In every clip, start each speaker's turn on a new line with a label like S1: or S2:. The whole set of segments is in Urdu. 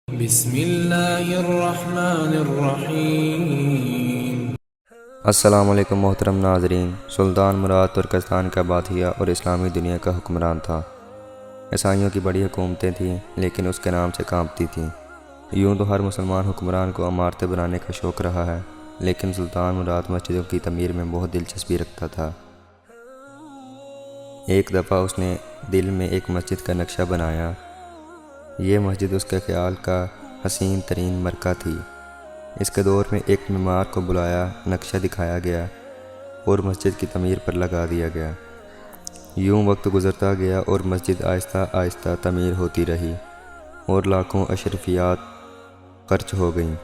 S1: بسم اللہ الرحمن الرحیم۔
S2: السلام علیکم محترم ناظرین۔ سلطان مراد ترکستان کا بادشاہ اور اسلامی دنیا کا حکمران تھا۔ عیسائیوں کی بڑی حکومتیں تھیں لیکن اس کے نام سے کانپتی تھیں۔ یوں تو ہر مسلمان حکمران کو عمارتیں بنانے کا شوق رہا ہے، لیکن سلطان مراد مسجدوں کی تعمیر میں بہت دلچسپی رکھتا تھا۔ ایک دفعہ اس نے دل میں ایک مسجد کا نقشہ بنایا۔ یہ مسجد اس کے خیال کا حسین ترین مرکہ تھی۔ اس کے دور میں ایک معمار کو بلایا، نقشہ دکھایا گیا اور مسجد کی تعمیر پر لگا دیا گیا۔ یوں وقت گزرتا گیا اور مسجد آہستہ آہستہ تعمیر ہوتی رہی اور لاکھوں اشرفیات خرچ ہو گئیں۔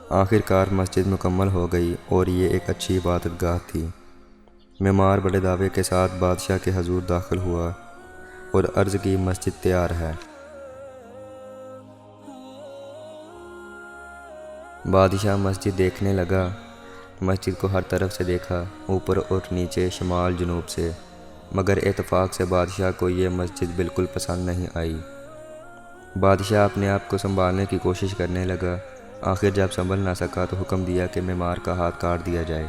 S2: آخر کار مسجد مکمل ہو گئی اور یہ ایک اچھی عبادت گاہ تھی۔ معمار بڑے دعوے کے ساتھ بادشاہ کے حضور داخل ہوا اور عرض کی مسجد تیار ہے۔ بادشاہ مسجد دیکھنے لگا۔ مسجد کو ہر طرف سے دیکھا، اوپر اور نیچے، شمال جنوب سے، مگر اتفاق سے بادشاہ کو یہ مسجد بالکل پسند نہیں آئی۔ بادشاہ اپنے آپ کو سنبھالنے کی کوشش کرنے لگا۔ آخر جب سنبھل نہ سکا تو حکم دیا کہ معمار کا ہاتھ کاٹ دیا جائے۔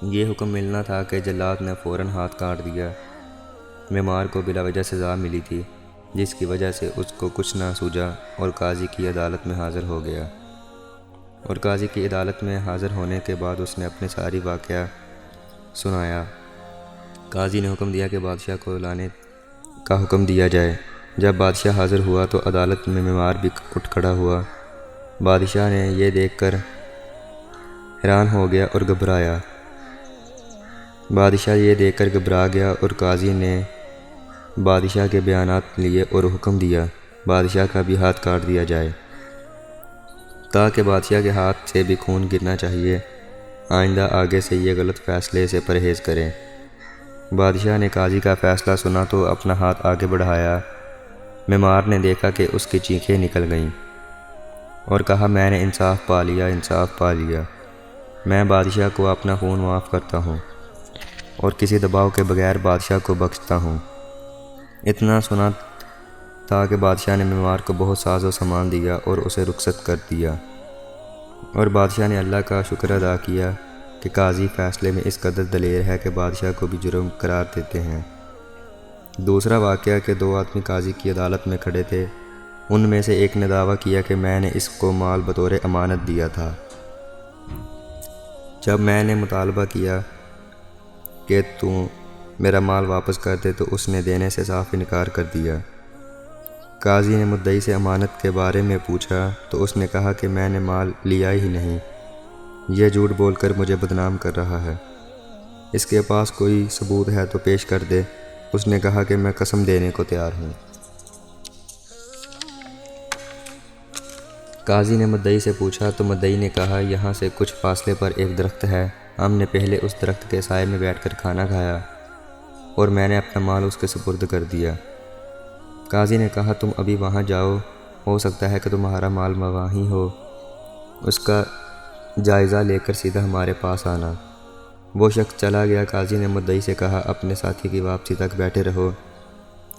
S2: یہ حکم ملنا تھا کہ جلاد نے فوراً ہاتھ کاٹ دیا۔ معمار کو بلا وجہ سزا ملی تھی، جس کی وجہ سے اس کو کچھ نہ سوجا اور قاضی کی عدالت میں حاضر ہو گیا۔ اور قاضی کی عدالت میں حاضر ہونے کے بعد اس نے اپنے ساری واقعہ سنایا۔ قاضی نے حکم دیا کہ بادشاہ کو لانے کا حکم دیا جائے۔ جب بادشاہ حاضر ہوا تو عدالت میں معمار بھی اٹھ کھڑا ہوا۔ بادشاہ نے یہ دیکھ کر حیران ہو گیا اور گھبرایا۔ اور قاضی نے بادشاہ کے بیانات لیے اور حکم دیا بادشاہ کا بھی ہاتھ کاٹ دیا جائے، تاکہ بادشاہ کے ہاتھ سے بھی خون گرنا چاہیے۔ آئندہ آگے سے یہ غلط فیصلے سے پرہیز کریں۔ بادشاہ نے قاضی کا فیصلہ سنا تو اپنا ہاتھ آگے بڑھایا۔ معمار نے دیکھا کہ اس کی چیخیں نکل گئیں اور کہا، میں نے انصاف پا لیا، انصاف پا لیا۔ میں بادشاہ کو اپنا خون معاف کرتا ہوں اور کسی دباؤ کے بغیر بادشاہ کو بخشتا ہوں۔ اتنا سنا تھا کہ بادشاہ نے معمار کو بہت ساز و سامان دیا اور اسے رخصت کر دیا، اور بادشاہ نے اللہ کا شکر ادا کیا کہ قاضی فیصلے میں اس قدر دلیر ہے کہ بادشاہ کو بھی جرم قرار دیتے ہیں۔ دوسرا واقعہ کہ دو آدمی قاضی کی عدالت میں کھڑے تھے۔ ان میں سے ایک نے دعویٰ کیا کہ میں نے اس کو مال بطور امانت دیا تھا۔ جب میں نے مطالبہ کیا کہ تو میرا مال واپس کر دے تو اس نے دینے سے صاف انکار کر دیا۔ قاضی نے مدعی سے امانت کے بارے میں پوچھا تو اس نے کہا کہ میں نے مال لیا ہی نہیں، یہ جھوٹ بول کر مجھے بدنام کر رہا ہے۔ اس کے پاس کوئی ثبوت ہے تو پیش کر دے۔ اس نے کہا کہ میں قسم دینے کو تیار ہوں۔ قاضی نے مدعی سے پوچھا تو مدعی نے کہا، یہاں سے کچھ فاصلے پر ایک درخت ہے، ہم نے پہلے اس درخت کے سائے میں بیٹھ کر کھانا کھایا اور میں نے اپنا مال اس کے سپرد کر دیا۔ قاضی نے کہا، تم ابھی وہاں جاؤ، ہو سکتا ہے کہ تمہارا مال وہیں ہو، اس کا جائزہ لے کر سیدھا ہمارے پاس آنا۔ وہ شخص چلا گیا۔ قاضی نے مدعی سے کہا، اپنے ساتھی کی واپسی تک بیٹھے رہو۔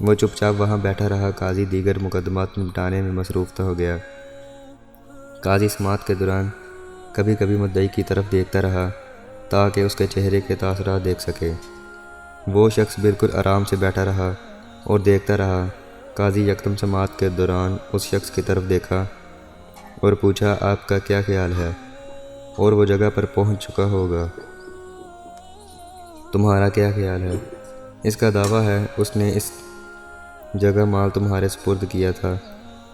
S2: وہ چپ چاپ وہاں بیٹھا رہا۔ قاضی دیگر مقدمات نمٹانے میں مصروف ہو گیا۔ قاضی سماعت کے دوران کبھی کبھی مدعی کی طرف دیکھتا رہا تاکہ اس کے چہرے کے تاثرات دیکھ سکے۔ وہ شخص بالکل آرام سے بیٹھا رہا اور دیکھتا رہا۔ قاضی یکدم سماعت کے دوران اس شخص کی طرف دیکھا اور پوچھا، آپ کا کیا خیال ہے؟ اور وہ جگہ پر پہنچ چکا ہوگا۔ تمہارا کیا خیال ہے؟ اس کا دعویٰ ہے اس نے اس جگہ مال تمہارے سپرد کیا تھا۔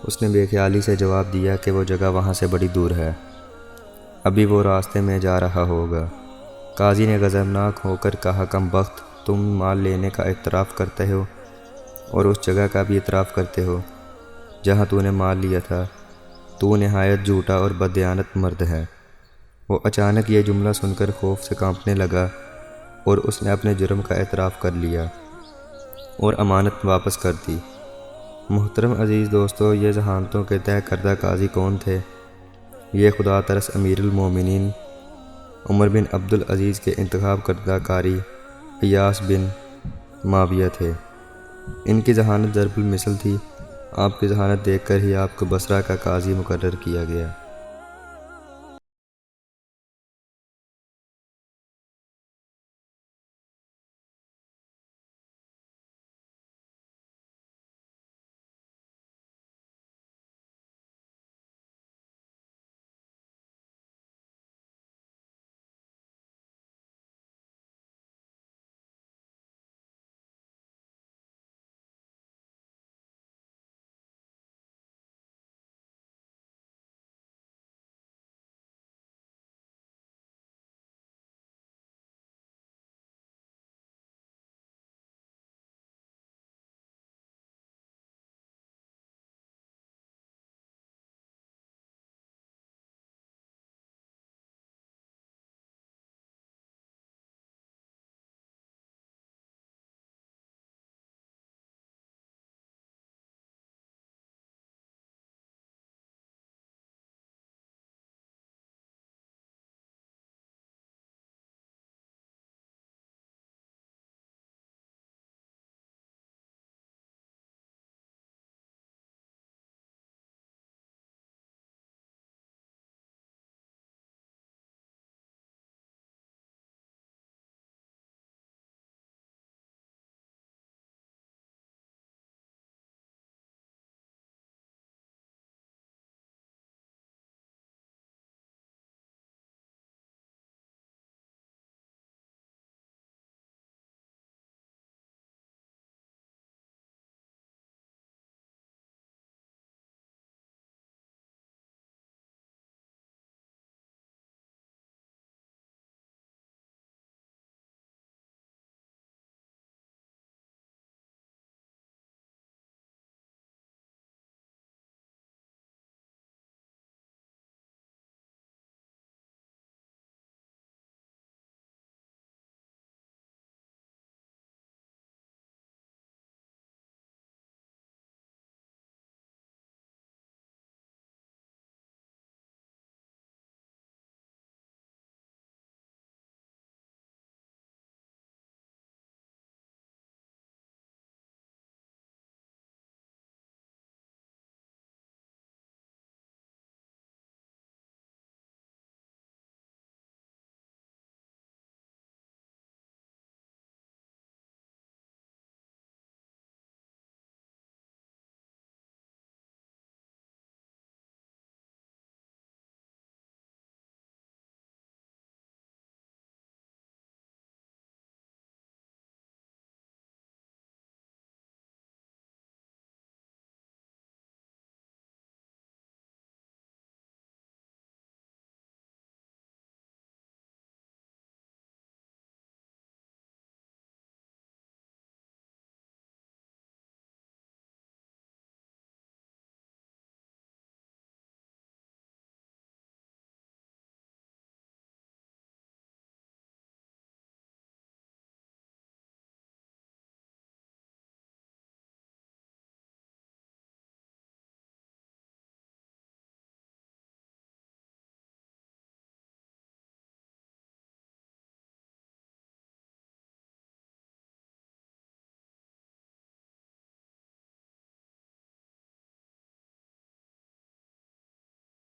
S2: اس نے بے خیالی سے جواب دیا کہ وہ جگہ وہاں سے بڑی دور ہے، ابھی وہ راستے میں جا رہا ہوگا۔ قاضی نے غضبناک ہو کر کہا، کم بخت، تم مال لینے کا اعتراف کرتے ہو اور اس جگہ کا بھی اعتراف کرتے ہو جہاں تو نے مال لیا تھا۔ تو نہایت جھوٹا اور بددیانت مرد ہے۔ وہ اچانک یہ جملہ سن کر خوف سے کانپنے لگا اور اس نے اپنے جرم کا اعتراف کر لیا اور امانت واپس کر دی۔ محترم عزیز دوستو، یہ ذہانتوں کے طے کردہ قاضی کون تھے؟ یہ خدا ترس امیر المومنین عمر بن عبدالعزیز کے انتخاب کردہ قاری ایاس بن معاویہ تھے۔ ان کی ذہانت ضرب المثل تھی۔ آپ کی ذہانت دیکھ کر ہی آپ کو بصرہ کا قاضی مقرر کیا گیا۔